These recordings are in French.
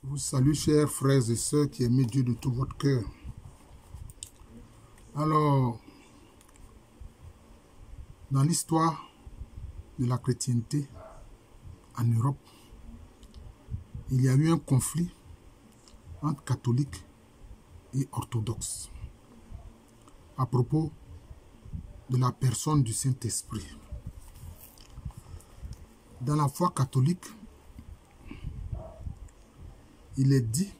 Je vous salue, chers frères et sœurs qui aimez Dieu de tout votre cœur. Alors, dans l'histoire de la chrétienté en Europe, il y a eu un conflit entre catholiques et orthodoxes à propos de la personne du Saint-Esprit. Dans la foi catholique, il est dit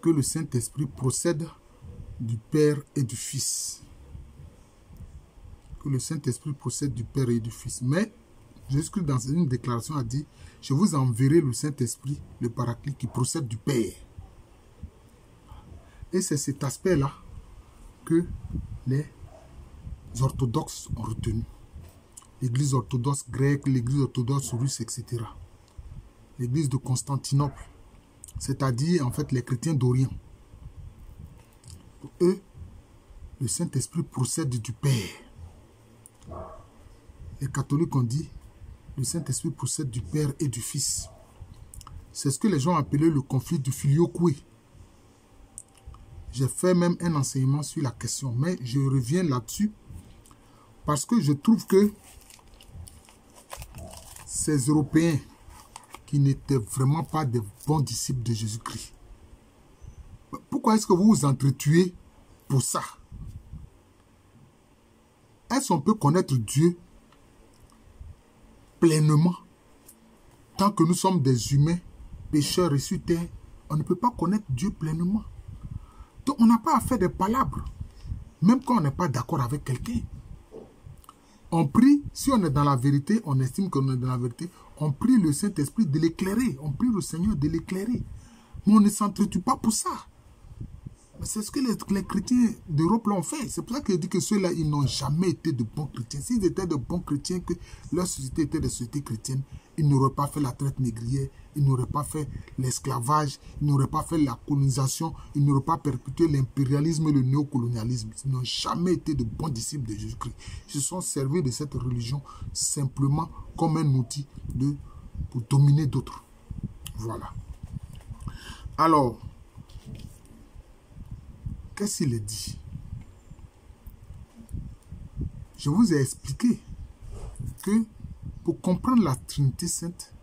que le Saint-Esprit procède du Père et du Fils. Que le Saint-Esprit procède du Père et du Fils. Mais Jésus-Christ, dans une déclaration, a dit « Je vous enverrai le Saint-Esprit, le Paraclet, qui procède du Père. » Et c'est cet aspect-là que les orthodoxes ont retenu. L'Église orthodoxe grecque, l'Église orthodoxe russe, etc. L'Église de Constantinople, c'est-à-dire en fait les chrétiens d'Orient. Pour eux, le Saint-Esprit procède du Père. Les catholiques ont dit le Saint-Esprit procède du Père et du Fils. C'est ce que les gens appelaient le conflit du filioque. J'ai fait même un enseignement sur la question, mais je reviens là-dessus parce que je trouve que ces Européens qui n'étaient vraiment pas des bons disciples de Jésus-Christ, pourquoi est-ce que vous vous entretuez pour ça? Est-ce qu'on peut connaître Dieu pleinement tant que nous sommes des humains, pécheurs et sur terre? On ne peut pas connaître Dieu pleinement. Donc on n'a pas à faire des palabres, même quand on n'est pas d'accord avec quelqu'un. On prie, si on est dans la vérité, on estime qu'on est dans la vérité, on prie le Saint-Esprit de l'éclairer, on prie le Seigneur de l'éclairer. Mais on ne s'entretue pas pour ça. C'est ce que les chrétiens d'Europe l'ont fait. C'est pour ça que je dis que ceux-là, ils n'ont jamais été de bons chrétiens. S'ils étaient de bons chrétiens, que leur société était des sociétés chrétiennes, ils n'auraient pas fait la traite négrière, ils n'auraient pas fait l'esclavage, ils n'auraient pas fait la colonisation, ils n'auraient pas perpétué l'impérialisme et le néocolonialisme. Ils n'ont jamais été de bons disciples de Jésus-Christ. Ils se sont servis de cette religion simplement comme un outil pour dominer d'autres. Voilà. Alors, qu'est-ce qu'il a dit? Je vous ai expliqué que pour comprendre la Trinité Sainte,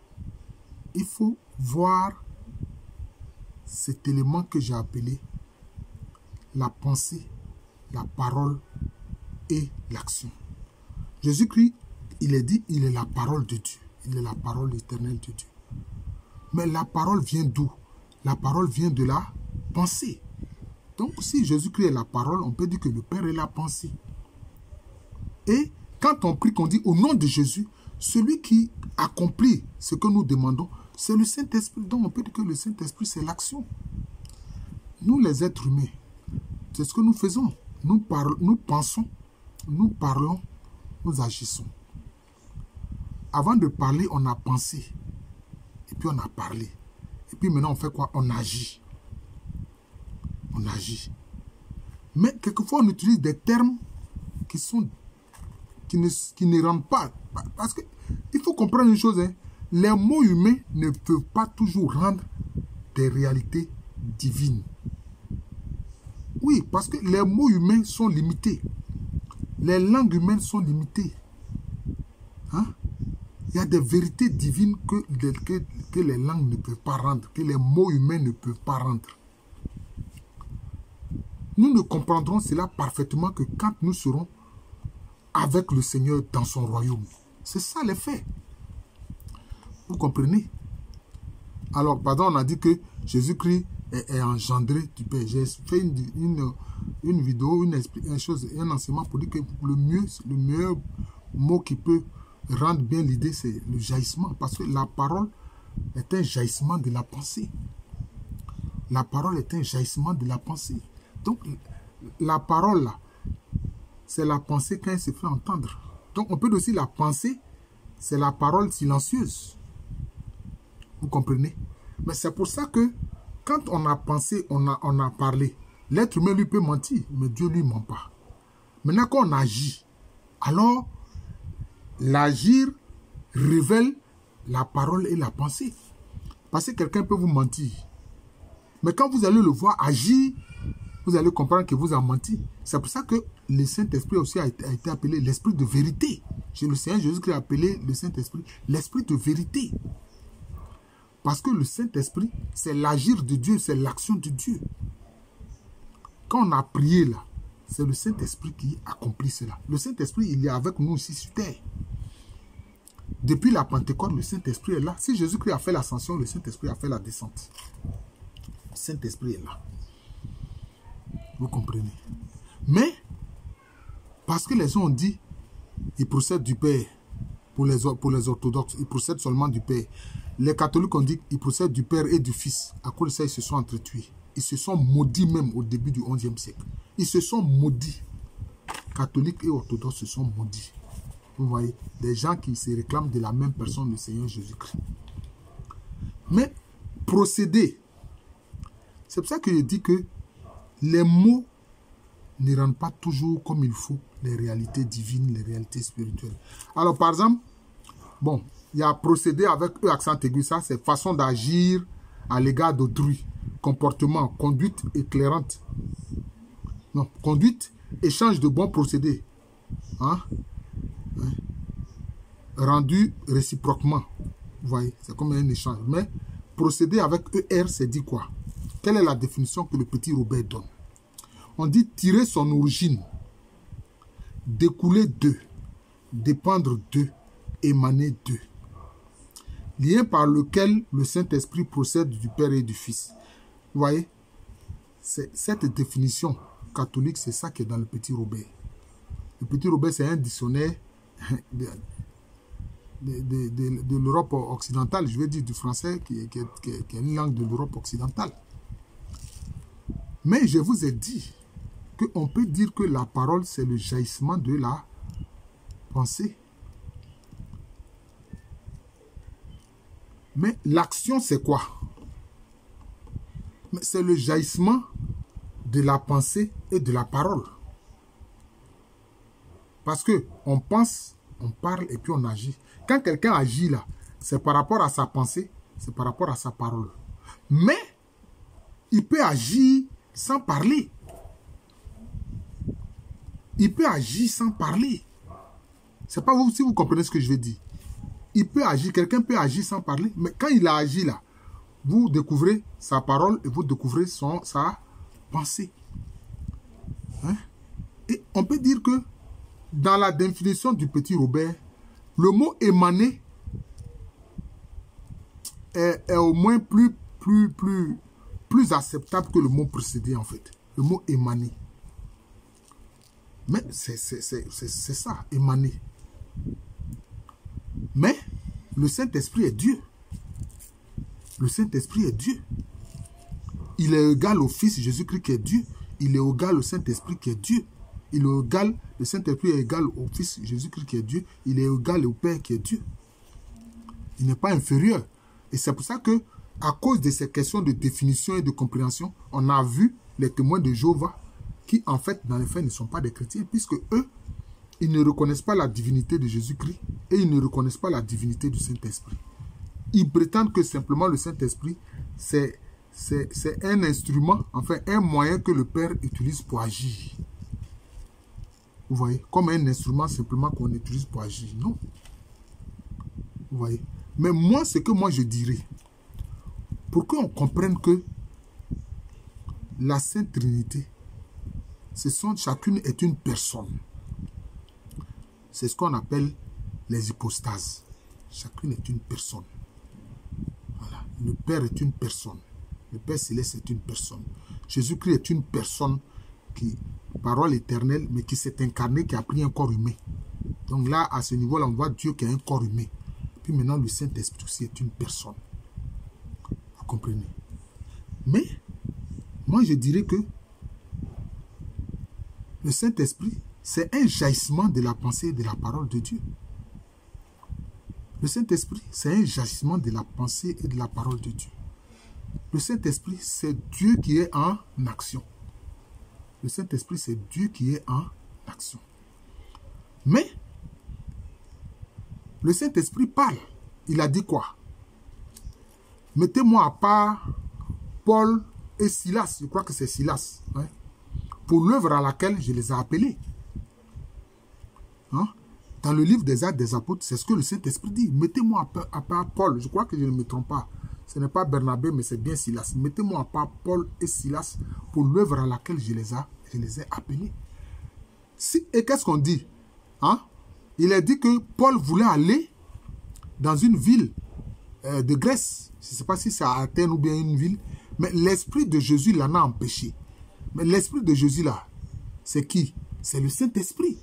il faut voir cet élément que j'ai appelé la pensée, la parole et l'action. Jésus-Christ, il est dit, il est la parole de Dieu. Il est la parole éternelle de Dieu. Mais la parole vient d'où? La parole vient de la pensée. Donc, si Jésus-Christ est la parole, on peut dire que le Père est la pensée. Et quand on prie, qu'on dit au nom de Jésus, celui qui accomplit ce que nous demandons, c'est le Saint-Esprit. Donc, on peut dire que le Saint-Esprit, c'est l'action. Nous, les êtres humains, c'est ce que nous faisons. Nous pensons, nous parlons, nous agissons. Avant de parler, on a pensé. Et puis, on a parlé. Et puis, maintenant, on fait quoi? On agit. On agit. Mais quelquefois, on utilise des termes qui ne rendent pas. Parce que il faut comprendre une chose. Hein, les mots humains ne peuvent pas toujours rendre des réalités divines. Oui, parce que les mots humains sont limités. Les langues humaines sont limitées. Hein? Il y a des vérités divines que les langues ne peuvent pas rendre, que les mots humains ne peuvent pas rendre. Nous ne comprendrons cela parfaitement que quand nous serons avec le Seigneur dans son royaume. C'est ça les faits. Vous comprenez? Alors, pardon, on a dit que Jésus-Christ est engendré du Père. J'ai fait une vidéo, un enseignement pour dire que le meilleur mot qui peut rendre bien l'idée, c'est le jaillissement. Parce que la parole est un jaillissement de la pensée. La parole est un jaillissement de la pensée. Donc, la parole, là, c'est la pensée quand elle se fait entendre. Donc, on peut aussi la pensée, c'est la parole silencieuse. Vous comprenez? Mais c'est pour ça que, quand on a pensé, on a parlé, l'être humain lui peut mentir, mais Dieu lui ment pas. Maintenant, quand on agit, alors, l'agir révèle la parole et la pensée. Parce que quelqu'un peut vous mentir. Mais quand vous allez le voir agir, vous allez comprendre que vous a menti. C'est pour ça que le Saint-Esprit aussi a été appelé l'Esprit de vérité. Le Seigneur Jésus-Christ a appelé le Saint-Esprit l'Esprit de vérité. Parce que le Saint-Esprit, c'est l'agir de Dieu, c'est l'action de Dieu. Quand on a prié là, c'est le Saint-Esprit qui accomplit cela. Le Saint-Esprit, il est avec nous ici sur terre. Depuis la Pentecôte, le Saint-Esprit est là. Si Jésus-Christ a fait l'ascension, le Saint-Esprit a fait la descente. Le Saint-Esprit est là. Vous comprenez? Mais, parce que les gens ont dit, ils procèdent du Père. Pour les orthodoxes, ils procèdent seulement du Père. Les catholiques ont dit qu'ils procèdent du Père et du Fils. À cause de ça, ils se sont entretués. Ils se sont maudits même au début du XIe siècle. Ils se sont maudits. Catholiques et orthodoxes se sont maudits. Vous voyez, des gens qui se réclament de la même personne, le Seigneur Jésus-Christ. Mais, procéder. C'est pour ça que je dis que les mots ne rendent pas toujours comme il faut les réalités divines, les réalités spirituelles. Alors, par exemple, bon, il y a procédé avec E accent aigu, ça c'est façon d'agir à l'égard d'autrui, comportement, conduite éclairante. Non, conduite, échange de bons procédés. Hein? Rendu réciproquement. Vous voyez, c'est comme un échange. Mais procéder avec ER, c'est dit quoi? Quelle est la définition que le petit Robert donne? On dit tirer son origine, découler d'eux, dépendre d'eux, émaner d'eux. Lien par lequel le Saint-Esprit procède du Père et du Fils. Vous voyez, cette définition catholique, c'est ça qui est dans le petit Robert. Le petit Robert, c'est un dictionnaire de l'Europe occidentale, je veux dire du français, qui est une langue de l'Europe occidentale. Mais je vous ai dit qu'on peut dire que la parole, c'est le jaillissement de la pensée. Mais l'action, c'est quoi? C'est le jaillissement de la pensée et de la parole. Parce que on pense, on parle et puis on agit. Quand quelqu'un agit là, c'est par rapport à sa pensée, c'est par rapport à sa parole. Mais, il peut agir sans parler. Il peut agir sans parler. C'est pas vous si vous comprenez ce que je veux dire. Il peut agir, quelqu'un peut agir sans parler, mais quand il a agi là, vous découvrez sa parole et vous découvrez sa pensée. Hein? Et on peut dire que dans la définition du petit Robert, le mot émaner est au moins plus acceptable que le mot précédé en fait. Le mot émaner. Mais c'est ça, émaner. Mais le Saint-Esprit est Dieu. Le Saint-Esprit est Dieu. Il est égal au Fils Jésus-Christ qui est Dieu. Il est égal au Saint-Esprit qui est Dieu. Il est égal, le Saint-Esprit est égal au Fils Jésus-Christ qui est Dieu. Il est égal au Père qui est Dieu. Il n'est pas inférieur. Et c'est pour ça que, à cause de ces questions de définition et de compréhension, on a vu les témoins de Jéhovah qui, en fait, dans les faits, ne sont pas des chrétiens, puisque eux, ils ne reconnaissent pas la divinité de Jésus-Christ et ils ne reconnaissent pas la divinité du Saint-Esprit. Ils prétendent que simplement le Saint-Esprit, c'est un instrument, enfin un moyen que le Père utilise pour agir. Vous voyez, comme un instrument simplement qu'on utilise pour agir. Non. Vous voyez. Mais moi, ce que moi je dirais, pour qu'on comprenne que la Sainte Trinité, chacune est une personne. C'est ce qu'on appelle les hypostases. Chacune est une personne. Voilà. Le Père est une personne. Le Père Céleste est une personne. Jésus-Christ est une personne qui, parole éternelle, mais qui s'est incarnée, qui a pris un corps humain. Donc là, à ce niveau-là, on voit Dieu qui a un corps humain. Puis maintenant, le Saint-Esprit aussi est une personne. Vous comprenez? Mais, moi je dirais que le Saint-Esprit, c'est un jaillissement de la pensée et de la parole de Dieu. Le Saint-Esprit, c'est un jaillissement de la pensée et de la parole de Dieu. Le Saint-Esprit, c'est Dieu qui est en action. Le Saint-Esprit, c'est Dieu qui est en action. Mais, le Saint-Esprit parle. Il a dit quoi? Mettez-moi à part Paul et Silas, je crois que c'est Silas, hein, pour l'œuvre à laquelle je les ai appelés. Hein? Dans le livre des Actes des Apôtres, c'est ce que le Saint-Esprit dit. Mettez-moi à part Paul, je crois que je ne me trompe pas. Ce n'est pas Bernabé, mais c'est bien Silas. Mettez-moi à part Paul et Silas pour l'œuvre à laquelle je les ai appelés. Et qu'est-ce qu'on dit? Hein? Il a dit que Paul voulait aller dans une ville de Grèce. Je ne sais pas si c'est à Athènes ou bien une ville. Mais l'Esprit de Jésus l'en a empêché. Mais l'Esprit de Jésus là, c'est qui? C'est le Saint-Esprit.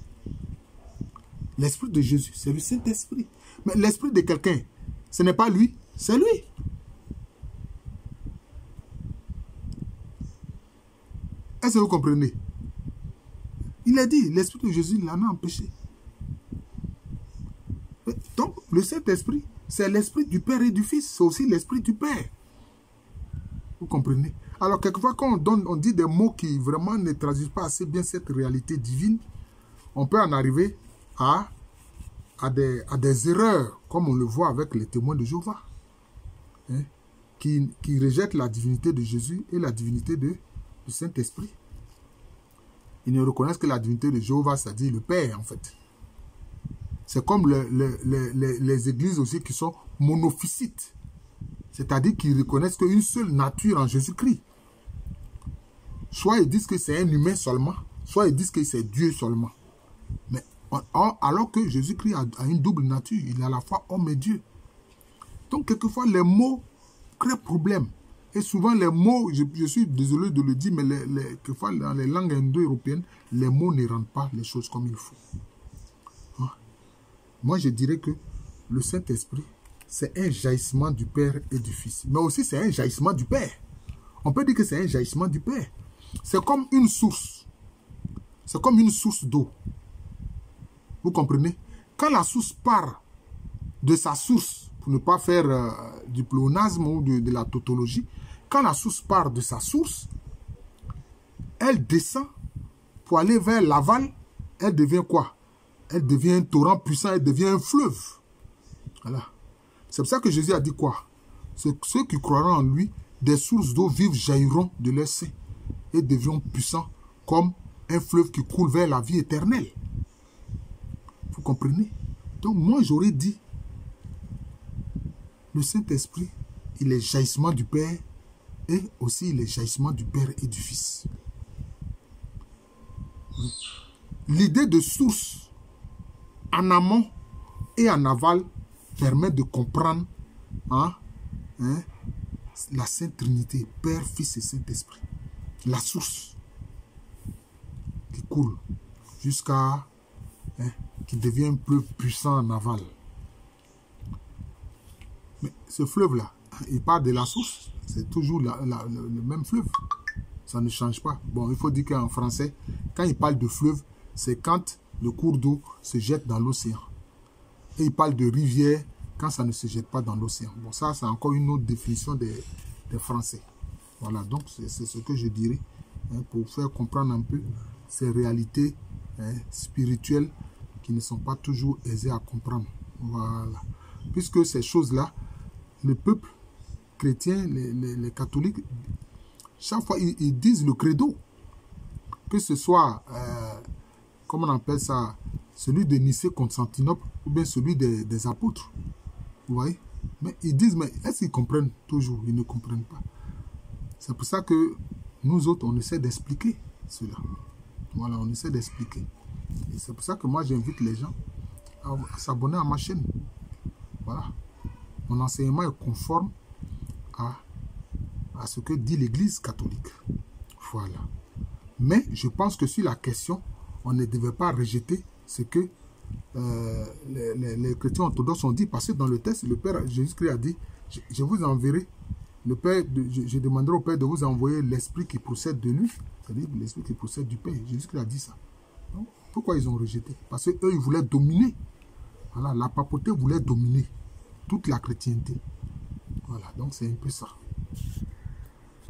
L'Esprit de Jésus, c'est le Saint-Esprit. Mais l'Esprit de quelqu'un, ce n'est pas lui, c'est lui. Est-ce que vous comprenez? Il a dit, l'Esprit de Jésus l'en a empêché. Donc, le Saint-Esprit, c'est l'Esprit du Père et du Fils. C'est aussi l'Esprit du Père. Vous comprenez? Alors, quelquefois, quand on dit des mots qui vraiment ne traduisent pas assez bien cette réalité divine, on peut en arriver à des erreurs, comme on le voit avec les témoins de Jéhovah, hein, qui rejettent la divinité de Jésus et la divinité du Saint-Esprit. Ils ne reconnaissent que la divinité de Jéhovah, c'est-à-dire le Père, en fait. C'est comme les églises aussi qui sont monophysites, c'est-à-dire qu'ils reconnaissent qu'une seule nature en Jésus-Christ. Soit ils disent que c'est un humain seulement, soit ils disent que c'est Dieu seulement. Mais alors que Jésus-Christ a une double nature, il est à la fois homme et Dieu. Donc, quelquefois, les mots créent problème. Et souvent, les mots, je suis désolé de le dire, mais quelquefois, dans les langues indo-européennes, les mots ne rendent pas les choses comme il faut. Hein? Moi, je dirais que le Saint-Esprit, c'est un jaillissement du Père et du Fils. Mais aussi, c'est un jaillissement du Père. On peut dire que c'est un jaillissement du Père. C'est comme une source. C'est comme une source d'eau. Vous comprenez? Quand la source part de sa source, pour ne pas faire du pléonasme ou de la tautologie, quand la source part de sa source, elle descend pour aller vers l'aval, elle devient quoi? Elle devient un torrent puissant, elle devient un fleuve. Voilà. C'est pour ça que Jésus a dit quoi? Ceux qui croiront en lui, des sources d'eau vive jailliront de leur sein et deviendront puissants comme un fleuve qui coule vers la vie éternelle. Vous comprenez? Donc moi j'aurais dit, le Saint-Esprit, il est jaillissement du Père et aussi il est jaillissement du Père et du Fils. L'idée de source en amont et en aval permet de comprendre la Sainte Trinité, Père, Fils et Saint-Esprit. La source qui coule jusqu'à qui devient un peu puissant en aval. Mais ce fleuve-là, il part de la source, c'est toujours le même fleuve. Ça ne change pas. Bon, il faut dire qu'en français, quand il parle de fleuve, c'est quand le cours d'eau se jette dans l'océan. Et il parle de rivière quand ça ne se jette pas dans l'océan. Bon, ça, c'est encore une autre définition des Français. Voilà, donc c'est ce que je dirais pour faire comprendre un peu ces réalités spirituelles qui ne sont pas toujours aisées à comprendre. Voilà. Puisque ces choses-là, le peuple chrétien, les catholiques, chaque fois, ils disent le credo. Que ce soit, comment on appelle ça, celui de Nicée-Constantinople ou bien celui des apôtres. Vous voyez? Mais ils disent, mais est-ce qu'ils comprennent toujours? Ils ne comprennent pas. C'est pour ça que nous autres, on essaie d'expliquer cela. Voilà, on essaie d'expliquer. Et c'est pour ça que moi, j'invite les gens à s'abonner à ma chaîne. Voilà. Mon enseignement est conforme à ce que dit l'Église catholique. Voilà. Mais je pense que sur la question, on ne devait pas rejeter ce que les chrétiens orthodoxes ont dit. Parce que dans le texte, le Père Jésus-Christ a dit, je vous enverrai, je demanderai au Père de vous envoyer l'Esprit qui procède de lui. C'est-à-dire l'Esprit qui procède du Père. Jésus-Christ a dit ça. Donc, pourquoi ils ont rejeté? Parce qu'eux, ils voulaient dominer. Voilà, la papauté voulait dominer toute la chrétienté. Voilà, donc c'est un peu ça.